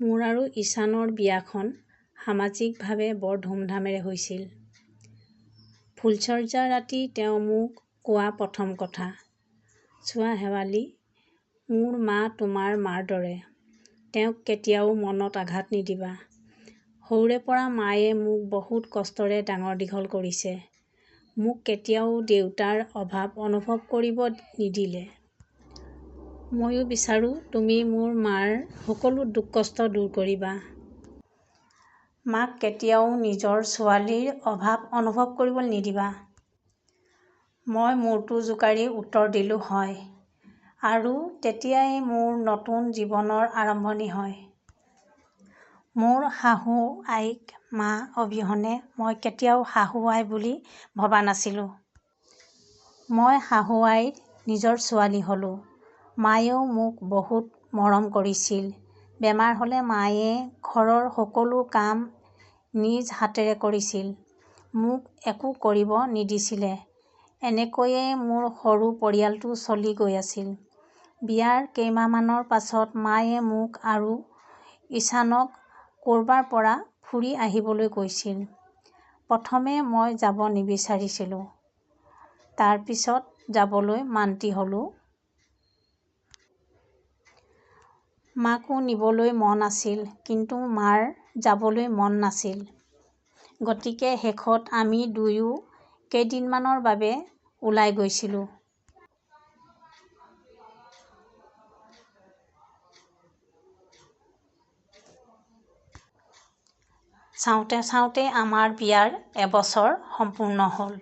মোৰ আৰু ঈশানৰ বিয়াখন সামাজিকভাৱে বৰ ধুমধামেৰে হৈছিল। ফুলচৰ্যাৰ ৰাতি তেওঁ মোক কোৱা প্ৰথম কথা, "চোৱা শেৱালি, মোৰ মা তোমাৰ মাৰ দৰে। তেওঁক কেতিয়াও মনত আঘাত নিদিবা। সৰুৰে পৰা মায়ে মোক বহুত কষ্টেৰে ডাঙৰ দীঘল কৰিছে। মোক কেতিয়াও দেউতাৰ অভাৱ অনুভৱ কৰিব নিদিলে। ময়ো বিচাৰোঁ তুমি মোৰ মাৰ সকলো দুখ কষ্ট দূৰ কৰিবা। মাক কেতিয়াও নিজৰ ছোৱালীৰ অভাৱ অনুভৱ কৰিবলৈ নিদিবা।" মই মূৰটো জোকাৰি উত্তৰ দিলোঁ, "হয়।" আৰু তেতিয়াই মোৰ নতুন জীৱনৰ আৰম্ভণি হয়। মোৰ শাহু-আইক মা অবিহনে মই কেতিয়াও শাহু-আই বুলি ভবা নাছিলোঁ। মই শাহু-আইৰ নিজৰ ছোৱালী হ'লোঁ। মায়েও মোক বহুত মৰম কৰিছিল। বেমাৰ হ'লে মায়ে ঘৰৰ সকলো কাম নিজ হাতেৰে কৰিছিল। মোক একো কৰিব নিদিছিলে। এনেকৈয়ে মোৰ সৰু পৰিয়ালটো চলি গৈ আছিল। বিয়াৰ কেইমাহমানৰ পাছত মায়ে মোক আৰু ঈশানক ক'ৰবাৰ পৰা ফুৰি আহিবলৈ কৈছিল। প্ৰথমে মই যাব নিবিচাৰিছিলোঁ। তাৰ পিছত যাবলৈ মান্তি হ'লোঁ। মাকো নিবলৈ মন আছিল, কিন্তু মাৰ যাবলৈ মন নাছিল। গতিকে শেষত আমি দুয়ো কেইদিনমানৰ বাবে ওলাই গৈছিলোঁ। চাওঁতে চাওঁতে আমাৰ বিয়াৰ এবছৰ সম্পূৰ্ণ হ'ল।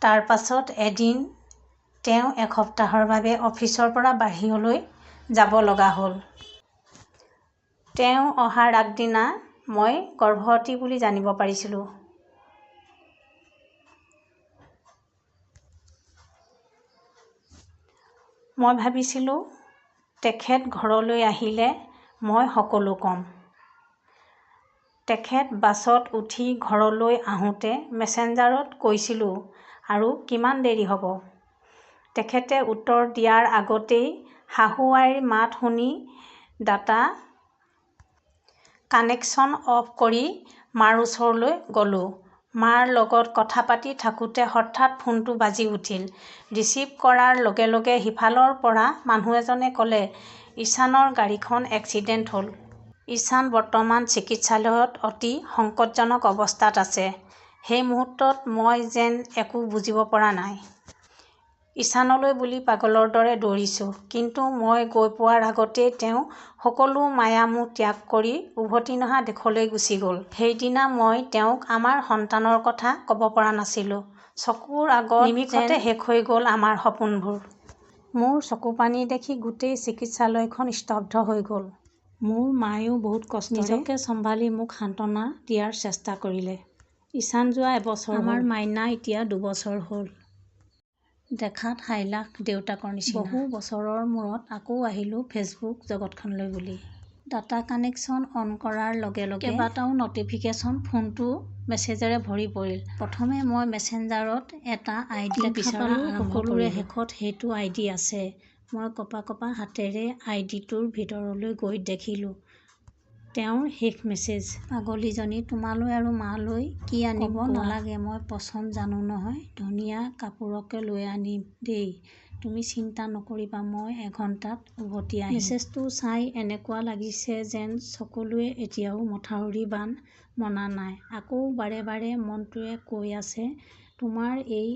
তাৰ পাছত এদিন তেওঁ এসপ্তাহৰ বাবে অফিচৰ পৰা বাহিৰলৈ যাব লগা হ'ল। তেওঁ অহাৰ আগদিনা মই গৰ্ভৱতী বুলি জানিব পাৰিছিলোঁ। মই ভাবিছিলোঁ তেখেত ঘৰলৈ আহিলে মই সকলো ক'ম। তেখেত বাছত উঠি ঘৰলৈ আহোঁতে মেছেঞ্জাৰত কৈছিলোঁ, "আৰু কিমান দেৰি হ'ব?" তেখেতে উত্তৰ দিয়াৰ আগতেই শাহু-আইৰ মাত শুনি ডাটা কানেকশ্যন অফ কৰি মাৰ ওচৰলৈ গ'লোঁ। মাৰ লগত কথা পাতি থাকোঁতে হঠাৎ ফোনটো বাজি উঠিল। ৰিচিভ কৰাৰ লগে লগে সিফালৰ পৰা মানুহ এজনে ক'লে, "ঈশানৰ গাড়ীখন এক্সিডেণ্ট হ'ল। ঈশান বৰ্তমান চিকিৎসালয়ত অতি সংকটজনক অৱস্থাত আছে।" সেই মুহূৰ্তত মই যেন একো বুজিব পৰা নাই। ঈশানলৈ বুলি পাগলৰ দৰে দৌৰিছোঁ। কিন্তু মই গৈ পোৱাৰ আগতেই তেওঁ সকলো মায়া-মোহ ত্যাগ কৰি উভতি নহা দেশলৈ গুচি গ'ল। সেইদিনা মই তেওঁক আমাৰ সন্তানৰ কথা ক'ব পৰা নাছিলোঁ। চকুৰ আগত নিমিষতে শেষ হৈ গ'ল আমাৰ সপোনবোৰ। মোৰ চকুপানী দেখি গোটেই চিকিৎসালয়খন স্তব্ধ হৈ গ'ল। মোৰ মায়েও বহুত কষ্টেৰে নিজকে চম্ভালি মোক সান্ত্বনা দিয়াৰ চেষ্টা কৰিলে। ঈশান যোৱা এবছৰ হ'ল। আমাৰ মাইনা এতিয়া 2 বছৰ হ'ল। দেখাত সাইলাখ দেউতাকৰ নিচিনা। বহু বছৰৰ মূৰত আকৌ আহিলোঁ ফেচবুক জগতখনলৈ বুলি। ডাটা কানেকশ্যন অন কৰাৰ লগে লগে কেইবাটাও নটিফিকেশ্যন ফোনটো মেছেজেৰে ভৰি পৰিল। প্ৰথমে মই মেছেঞ্জাৰত এটা আইডি বিচৰা আৰম্ভ কৰিলোঁ। সকলোৰে শেষত সেইটো আইডি আছে। মই কঁপা কঁপা হাতেৰে আইডিটোৰ ভিতৰলৈ গৈ দেখিলোঁ তেওঁৰ শেষ মেছেজ। "পাগলীজনী, তোমালৈ আৰু মালৈ কি আনিব নালাগে মই পচন্দ জানো নহয়। ধুনীয়া কাপোৰকে লৈ আনিম দেই। তুমি চিন্তা নকৰিবা, মই এঘণ্টাত উভতি আহিম।" মেছেজটো চাই এনেকুৱা লাগিছে যেন সকলোৱে এতিয়াও মথাউৰি বান্ধ মনা নাই। আকৌ বাৰে বাৰে মনটোৱে কৈ আছে, "তোমাৰ এই